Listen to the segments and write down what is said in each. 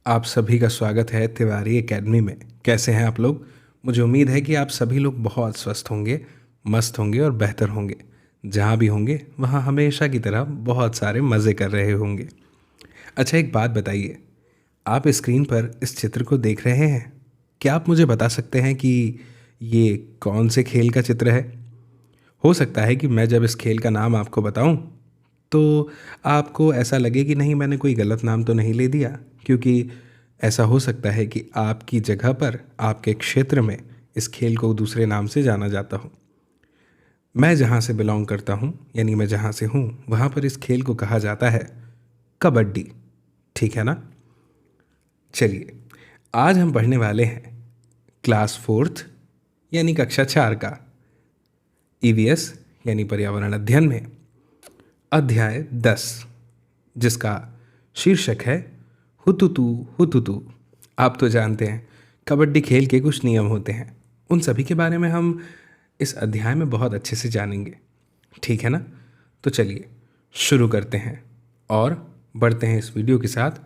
आप सभी का स्वागत है तिवारी एकेडमी में। कैसे हैं आप लोग? मुझे उम्मीद है कि आप सभी लोग बहुत स्वस्थ होंगे, मस्त होंगे और बेहतर होंगे। जहाँ भी होंगे वहाँ हमेशा की तरह बहुत सारे मज़े कर रहे होंगे। अच्छा, एक बात बताइए, आप स्क्रीन पर इस चित्र को देख रहे हैं? क्या आप मुझे बता सकते हैं कि ये कौन से खेल का चित्र है? हो सकता है कि मैं जब इस खेल का नाम आपको बताऊं तो आपको ऐसा लगे कि नहीं, मैंने कोई गलत नाम तो नहीं ले दिया, क्योंकि ऐसा हो सकता है कि आपकी जगह पर, आपके क्षेत्र में इस खेल को दूसरे नाम से जाना जाता हो। मैं जहाँ से बिलोंग करता हूँ, यानी मैं जहाँ से हूँ, वहाँ पर इस खेल को कहा जाता है कबड्डी। ठीक है ना? चलिए, आज हम पढ़ने वाले हैं क्लास फोर्थ यानी कक्षा 4 का ईवीएस यानी पर्यावरण अध्ययन में अध्याय 10, जिसका शीर्षक है हुतुतु हुतुतु। आप तो जानते हैं कबड्डी खेल के कुछ नियम होते हैं, उन सभी के बारे में हम इस अध्याय में बहुत अच्छे से जानेंगे। ठीक है ना? तो चलिए शुरू करते हैं और बढ़ते हैं इस वीडियो के साथ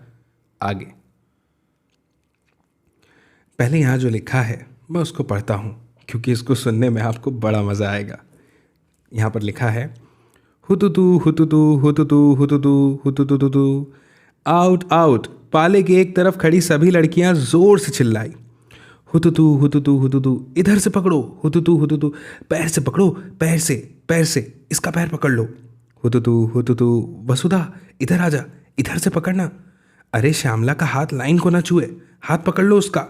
आगे। पहले यहाँ जो लिखा है मैं उसको पढ़ता हूँ, क्योंकि इसको सुनने में आपको बड़ा मज़ा आएगा। यहाँ पर लिखा है हुतुतु हुतुतु हुतुतु हुतुतु हुतुतुतु। आउट आउट, पाले की एक तरफ खड़ी सभी लड़कियां जोर से चिल्लाई। हुतुतु हुतुतु हुतुतु, इधर से पकड़ो। हुतुतु हुतुतु, पैर से पकड़ो, पैर से, पैर से, इसका पैर पकड़ लो। हुतुतु हुतुतु, वसुधा इधर आजा, इधर से पकड़ना। अरे श्यामला का हाथ लाइन को ना छुए, हाथ पकड़ लो उसका।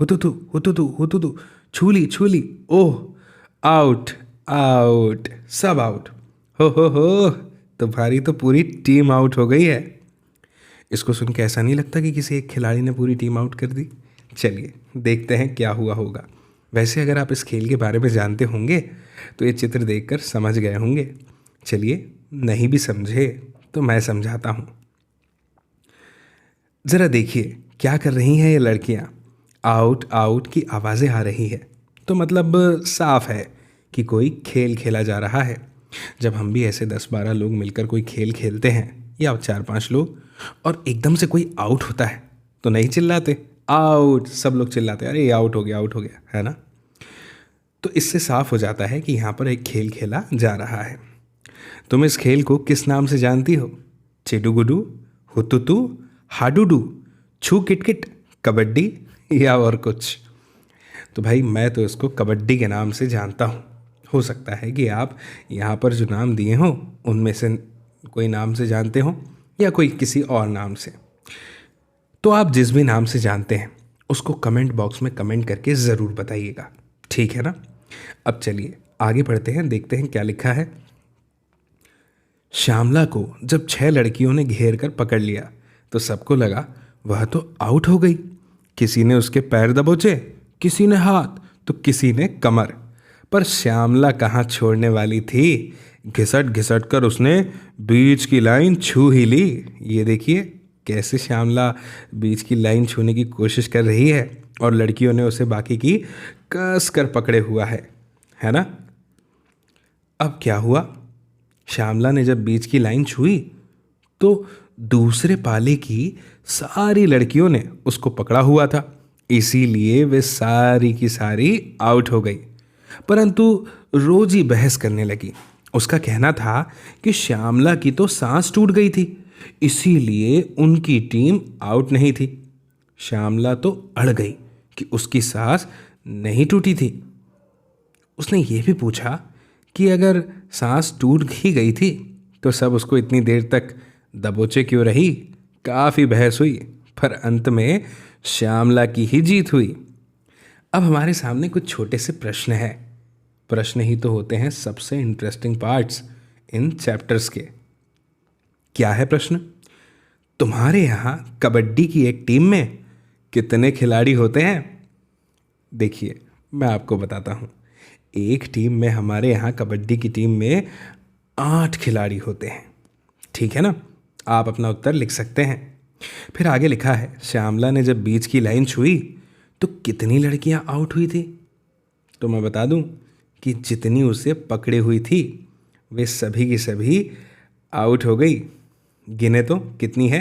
हुतुतु हुतुतु हुतुतु, छूली छूली। ओह, आउट आउट, सब आउट। हो, तुम्हारी तो पूरी टीम आउट हो गई है। इसको सुन के ऐसा नहीं लगता कि किसी एक खिलाड़ी ने पूरी टीम आउट कर दी? चलिए देखते हैं क्या हुआ होगा। वैसे अगर आप इस खेल के बारे में जानते होंगे तो ये चित्र देखकर समझ गए होंगे। चलिए, नहीं भी समझे तो मैं समझाता हूँ। ज़रा देखिए क्या कर रही हैं ये लड़कियाँ। आउट आउट की आवाज़ें आ रही है, तो मतलब साफ है कि कोई खेल खेला जा रहा है। जब हम भी ऐसे 10-12 लोग मिलकर कोई खेल खेलते हैं, या 4-5 लोग, और एकदम से कोई आउट होता है तो नहीं चिल्लाते आउट? सब लोग चिल्लाते हैं, अरे ये आउट हो गया, आउट हो गया, है ना? तो इससे साफ हो जाता है कि यहाँ पर एक खेल खेला जा रहा है। तुम इस खेल को किस नाम से जानती हो? चिडुगुडू, हुतुतु, हाडुडू, छू किटकिट, कबड्डी, या और कुछ? तो भाई मैं तो इसको कबड्डी के नाम से जानता हूँ। हो सकता है कि आप यहाँ पर जो नाम दिए हों उनमें से कोई नाम से जानते हो, या कोई किसी और नाम से। तो आप जिस भी नाम से जानते हैं उसको कमेंट बॉक्स में कमेंट करके ज़रूर बताइएगा। ठीक है ना? अब चलिए आगे बढ़ते हैं, देखते हैं क्या लिखा है। श्यामला को जब 6 लड़कियों ने घेर कर पकड़ लिया तो सबको लगा वह तो आउट हो गई। किसी ने उसके पैर दबोचे, किसी ने हाथ, तो किसी ने कमर। पर श्यामला कहाँ छोड़ने वाली थी। घिसट घिसट कर उसने बीच की लाइन छू ही ली। ये देखिए कैसे श्यामला बीच की लाइन छूने की कोशिश कर रही है, और लड़कियों ने उसे बाकी की कस कर पकड़े हुआ है ना? अब क्या हुआ? श्यामला ने जब बीच की लाइन छुई तो दूसरे पाले की सारी लड़कियों ने उसको पकड़ा हुआ था, इसीलिए वे सारी की सारी आउट हो गई। परंतु रोजी बहस करने लगी। उसका कहना था कि श्यामला की तो सांस टूट गई थी, इसीलिए उनकी टीम आउट नहीं थी। श्यामला तो अड़ गई कि उसकी सांस नहीं टूटी थी। उसने ये भी पूछा कि अगर सांस टूट ही गई थी तो सब उसको इतनी देर तक दबोचे क्यों रही? काफ़ी बहस हुई, पर अंत में श्यामला की ही जीत हुई। अब हमारे सामने कुछ छोटे से प्रश्न हैं। प्रश्न ही तो होते हैं सबसे इंटरेस्टिंग पार्ट्स इन चैप्टर्स के। क्या है प्रश्न? तुम्हारे यहाँ कबड्डी की एक टीम में कितने खिलाड़ी होते हैं? देखिए मैं आपको बताता हूँ। एक टीम में, हमारे यहाँ कबड्डी की टीम में 8 खिलाड़ी होते हैं। ठीक है ना? आप अपना उत्तर लिख सकते हैं। फिर आगे लिखा है, श्यामला ने जब बीच की लाइन छुई तो कितनी लड़कियां आउट हुई थी? तो मैं बता दूं कि जितनी उसे पकड़े हुई थी वे सभी की सभी आउट हो गई। गिने तो कितनी है?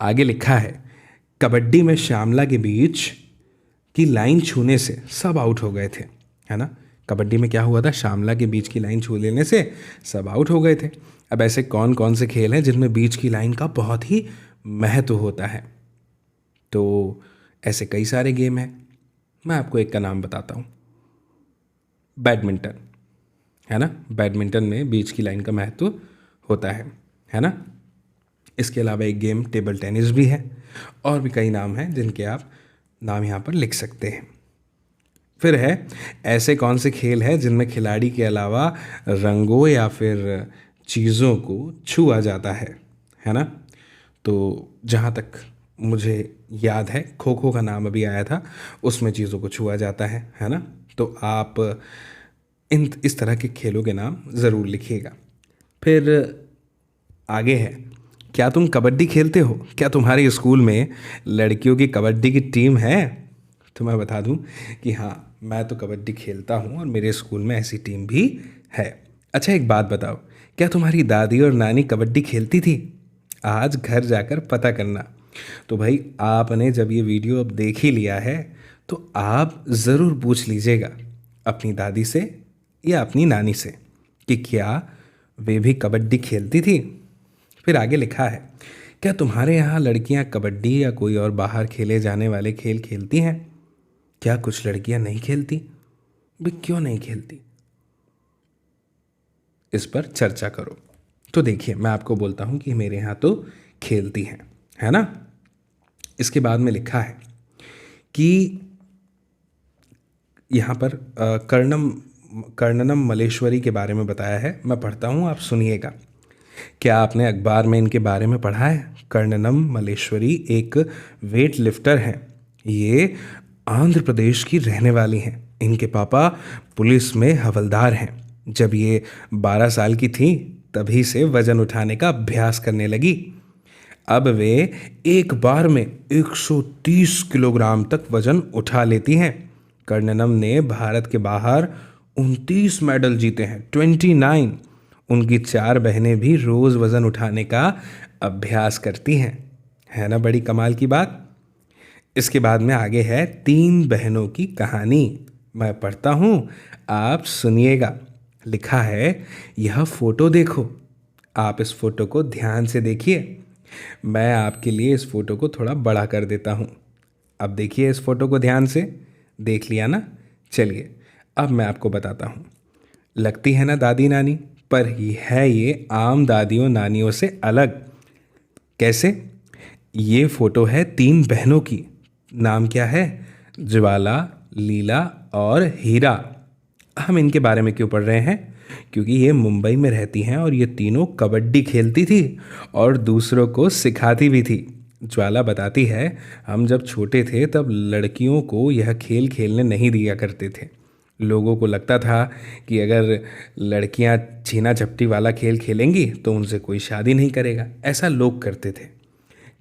आगे लिखा है, कबड्डी में श्यामला के बीच की लाइन छूने से सब आउट हो गए थे, है ना। कबड्डी में क्या हुआ था, श्यामला के बीच की लाइन छू लेने से सब आउट हो गए थे। अब ऐसे कौन कौन से खेल हैं जिनमें बीच की लाइन का बहुत ही महत्व होता है? तो ऐसे कई सारे गेम हैं। मैं आपको एक का नाम बताता हूँ, बैडमिंटन, है ना। बैडमिंटन में बीच की लाइन का महत्व होता है ना। इसके अलावा एक गेम टेबल टेनिस भी है, और भी कई नाम हैं जिनके आप नाम यहाँ पर लिख सकते हैं। फिर है, ऐसे कौन से खेल हैं जिनमें खिलाड़ी के अलावा रंगों या फिर चीज़ों को छुआ जाता है ना। तो जहाँ तक मुझे याद है, खो खो का नाम अभी आया था, उसमें चीज़ों को छुआ जाता है ना। तो आप इस तरह के खेलों के नाम ज़रूर लिखिएगा। फिर आगे है, क्या तुम कबड्डी खेलते हो? क्या तुम्हारे स्कूल में लड़कियों की कबड्डी की टीम है? तो मैं बता दूं कि हाँ, मैं तो कबड्डी खेलता हूँ और मेरे स्कूल में ऐसी टीम भी है। अच्छा, एक बात बताओ, क्या तुम्हारी दादी और नानी कबड्डी खेलती थी? आज घर जाकर पता करना। तो भाई, आपने जब ये वीडियो अब देख ही लिया है तो आप ज़रूर पूछ लीजिएगा अपनी दादी से या अपनी नानी से कि क्या वे भी कबड्डी खेलती थी। फिर आगे लिखा है, क्या तुम्हारे यहाँ लड़कियाँ कबड्डी या कोई और बाहर खेले जाने वाले खेल खेलती हैं? क्या कुछ लड़कियाँ नहीं खेलती? वे क्यों नहीं खेलती? इस पर चर्चा करो। तो देखिए, मैं आपको बोलता हूँ कि मेरे यहाँ तो खेलती हैं, है ना। इसके बाद में लिखा है कि यहाँ पर कर्णनम मलेश्वरी के बारे में बताया है। मैं पढ़ता हूँ, आप सुनिएगा। क्या आपने अखबार में इनके बारे में पढ़ा है? कर्णनम मलेश्वरी एक वेट लिफ्टर हैं। ये आंध्र प्रदेश की रहने वाली हैं। इनके पापा पुलिस में हवलदार हैं। जब ये 12 साल की थी तभी से वजन उठाने का अभ्यास करने लगी। अब वे एक बार में 130 किलोग्राम तक वजन उठा लेती हैं। कर्णनम ने भारत के बाहर 29 मेडल जीते हैं, 29। उनकी 4 बहनें भी रोज़ वज़न उठाने का अभ्यास करती हैं, है ना। बड़ी कमाल की बात। इसके बाद में आगे है 3 बहनों की कहानी। मैं पढ़ता हूँ, आप सुनिएगा। लिखा है, यह फ़ोटो देखो। आप इस फ़ोटो को ध्यान से देखिए। मैं आपके लिए इस फ़ोटो को थोड़ा बड़ा कर देता हूँ। अब देखिए इस फ़ोटो को ध्यान से। देख लिया ना? चलिए, अब मैं आपको बताता हूँ। लगती है ना दादी नानी, पर ये आम दादियों नानियों से अलग। कैसे? ये फ़ोटो है 3 बहनों की। नाम क्या है? ज्वाला, लीला और हीरा। हम इनके बारे में क्यों पढ़ रहे हैं? क्योंकि ये मुंबई में रहती हैं और ये तीनों कबड्डी खेलती थी और दूसरों को सिखाती भी थी। ज्वाला बताती है, हम जब छोटे थे तब लड़कियों को यह खेल खेलने नहीं दिया करते थे। लोगों को लगता था कि अगर लड़कियां छीना झपटी वाला खेल खेलेंगी तो उनसे कोई शादी नहीं करेगा। ऐसा लोग करते थे।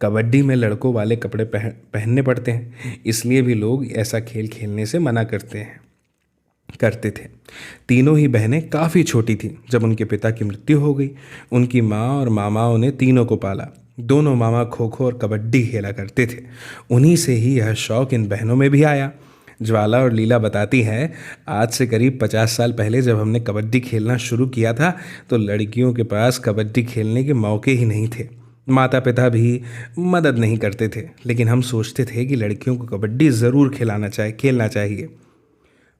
कबड्डी में लड़कों वाले कपड़े पहनने पड़ते हैं, इसलिए भी लोग ऐसा खेल खेलने से मना करते थे। तीनों ही बहनें काफ़ी छोटी थीं जब उनके पिता की मृत्यु हो गई। उनकी माँ और मामाओं ने तीनों को पाला। दोनों मामा खो खो और कबड्डी खेला करते थे। उन्हीं से ही यह शौक़ इन बहनों में भी आया। ज्वाला और लीला बताती है, आज से करीब 50 साल पहले जब हमने कबड्डी खेलना शुरू किया था तो लड़कियों के पास कबड्डी खेलने के मौके ही नहीं थे। माता पिता भी मदद नहीं करते थे, लेकिन हम सोचते थे कि लड़कियों को कबड्डी ज़रूर खेलना चाहिए।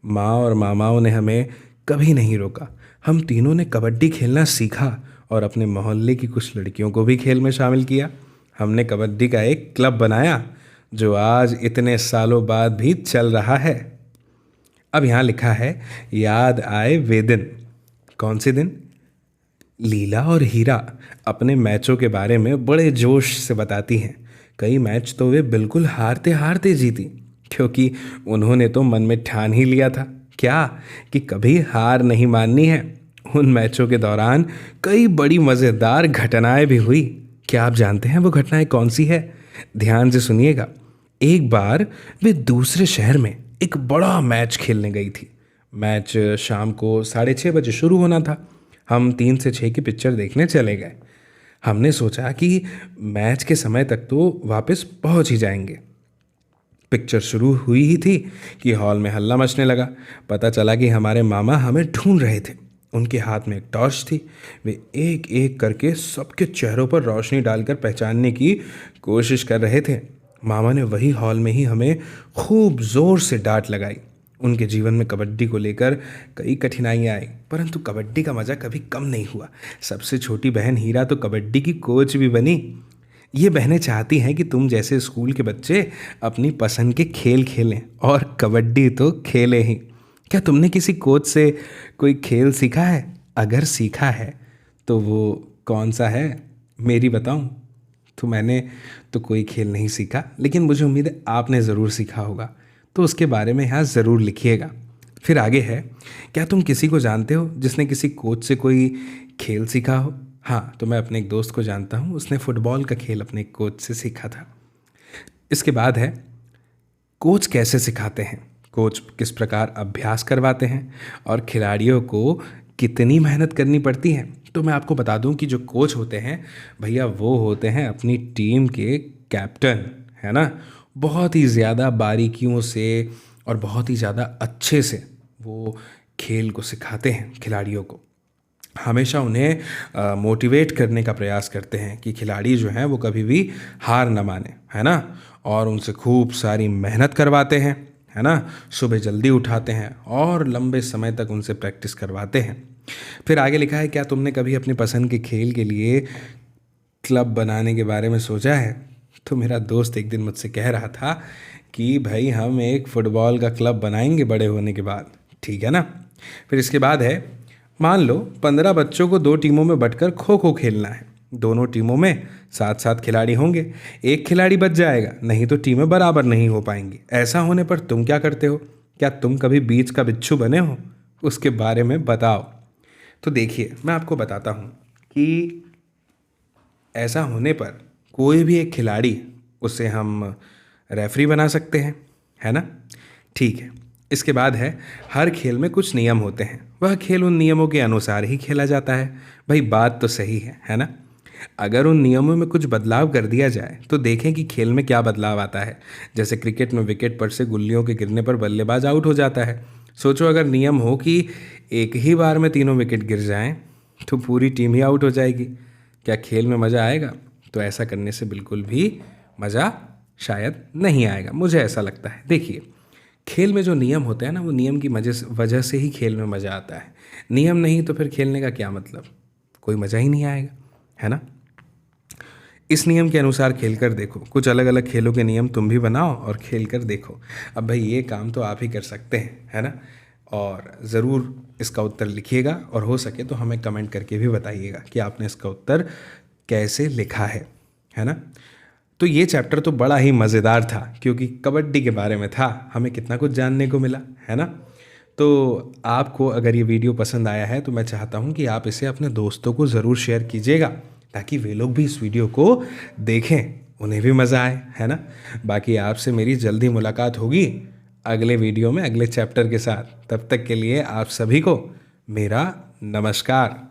माँ और मामाओं ने हमें कभी नहीं रोका। हम तीनों ने कबड्डी खेलना सीखा और अपने मोहल्ले की कुछ लड़कियों को भी खेल में शामिल किया। हमने कबड्डी का एक क्लब बनाया जो आज इतने सालों बाद भी चल रहा है। अब यहाँ लिखा है, याद आए वे दिन। कौन से दिन? लीला और हीरा अपने मैचों के बारे में बड़े जोश से बताती हैं। कई मैच तो वे बिल्कुल हारते हारते जीती, क्योंकि उन्होंने तो मन में ठान ही लिया था क्या कि कभी हार नहीं माननी है। उन मैचों के दौरान कई बड़ी मज़ेदार घटनाएं भी हुई। क्या आप जानते हैं वो घटनाएं कौन सी है? ध्यान से सुनिएगा। एक बार वे दूसरे शहर में एक बड़ा मैच खेलने गई थी। मैच शाम को 6:30 बजे शुरू होना था। हम 3 से 6 की पिक्चर देखने चले गए। हमने सोचा कि मैच के समय तक तो वापस पहुंच ही जाएंगे। पिक्चर शुरू हुई ही थी कि हॉल में हल्ला मचने लगा। पता चला कि हमारे मामा हमें ढूंढ रहे थे। उनके हाथ में एक टॉर्च थी। वे एक एक करके सबके चेहरों पर रोशनी डालकर पहचानने की कोशिश कर रहे थे। मामा ने वही हॉल में ही हमें खूब ज़ोर से डांट लगाई। उनके जीवन में कबड्डी को लेकर कई कठिनाइयाँ आई, परंतु कबड्डी का मज़ा कभी कम नहीं हुआ। सबसे छोटी बहन हीरा तो कबड्डी की कोच भी बनी। ये बहनें चाहती हैं कि तुम जैसे स्कूल के बच्चे अपनी पसंद के खेल खेलें और कबड्डी तो खेलें ही। क्या तुमने किसी कोच से कोई खेल सीखा है? अगर सीखा है तो वो कौन सा है, मेरी बताऊं? तो मैंने तो कोई खेल नहीं सीखा, लेकिन मुझे उम्मीद है आपने ज़रूर सीखा होगा, तो उसके बारे में यहाँ ज़रूर लिखिएगा। फिर आगे है, क्या तुम किसी को जानते हो जिसने किसी कोच से कोई खेल सीखा हो? हाँ, तो मैं अपने एक दोस्त को जानता हूँ, उसने फुटबॉल का खेल अपने एक कोच से सीखा था। इसके बाद है, कोच कैसे सिखाते हैं, कोच किस प्रकार अभ्यास करवाते हैं और खिलाड़ियों को कितनी मेहनत करनी पड़ती है। तो मैं आपको बता दूं कि जो कोच होते हैं भैया, वो होते हैं अपनी टीम के कैप्टन, है ना। बहुत ही ज़्यादा बारीकियों से और बहुत ही ज़्यादा अच्छे से वो खेल को सिखाते हैं खिलाड़ियों को। हमेशा उन्हें मोटिवेट करने का प्रयास करते हैं कि खिलाड़ी जो हैं वो कभी भी हार ना माने, है ना। और उनसे खूब सारी मेहनत करवाते हैं, है ना। सुबह जल्दी उठाते हैं और लंबे समय तक उनसे प्रैक्टिस करवाते हैं। फिर आगे लिखा है, क्या तुमने कभी अपनी पसंद के खेल के लिए क्लब बनाने के बारे में सोचा है? तो मेरा दोस्त एक दिन मुझसे कह रहा था कि भाई हम एक फ़ुटबॉल का क्लब बनाएंगे बड़े होने के बाद, ठीक है ना। फिर इसके बाद है, मान लो 15 बच्चों को 2 टीमों में बंटकर खो खो खेलना है। दोनों टीमों में 7-7 खिलाड़ी होंगे। एक खिलाड़ी बच जाएगा, नहीं तो टीमें बराबर नहीं हो पाएंगी। ऐसा होने पर तुम क्या करते हो? क्या तुम कभी बीच का बिच्छू बने हो? उसके बारे में बताओ। तो देखिए, मैं आपको बताता हूँ कि ऐसा होने पर कोई भी एक खिलाड़ी, उसे हम रेफरी बना सकते हैं, है ना। ठीक है। इसके बाद है, हर खेल में कुछ नियम होते हैं, वह खेल उन नियमों के अनुसार ही खेला जाता है। भाई बात तो सही है ना। अगर उन नियमों में कुछ बदलाव कर दिया जाए तो देखें कि खेल में क्या बदलाव आता है। जैसे क्रिकेट में विकेट पर से गुल्लियों के गिरने पर बल्लेबाज आउट हो जाता है। सोचो अगर नियम हो कि एक ही बार में तीनों विकेट गिर जाएं तो पूरी टीम ही आउट हो जाएगी। क्या खेल में मज़ा आएगा? तो ऐसा करने से बिल्कुल भी मज़ा शायद नहीं आएगा, मुझे ऐसा लगता है। देखिए, खेल में जो नियम होते हैं ना, वो नियम की वजह से ही खेल में मज़ा आता है। नियम नहीं तो फिर खेलने का क्या मतलब, कोई मज़ा ही नहीं आएगा, है ना। इस नियम के अनुसार खेल कर देखो, कुछ अलग अलग खेलों के नियम तुम भी बनाओ और खेल कर देखो। अब भाई ये काम तो आप ही कर सकते हैं, है ना। और ज़रूर इसका उत्तर लिखिएगा और हो सके तो हमें कमेंट करके भी बताइएगा कि आपने इसका उत्तर कैसे लिखा है ना। तो ये चैप्टर तो बड़ा ही मज़ेदार था क्योंकि कबड्डी के बारे में था, हमें कितना कुछ जानने को मिला, है ना। तो आपको अगर ये वीडियो पसंद आया है तो मैं चाहता हूँ कि आप इसे अपने दोस्तों को ज़रूर शेयर कीजिएगा ताकि वे लोग भी इस वीडियो को देखें, उन्हें भी मज़ा आए, है ना। बाकी आपसे मेरी जल्दी मुलाकात होगी अगले वीडियो में अगले चैप्टर के साथ। तब तक के लिए आप सभी को मेरा नमस्कार।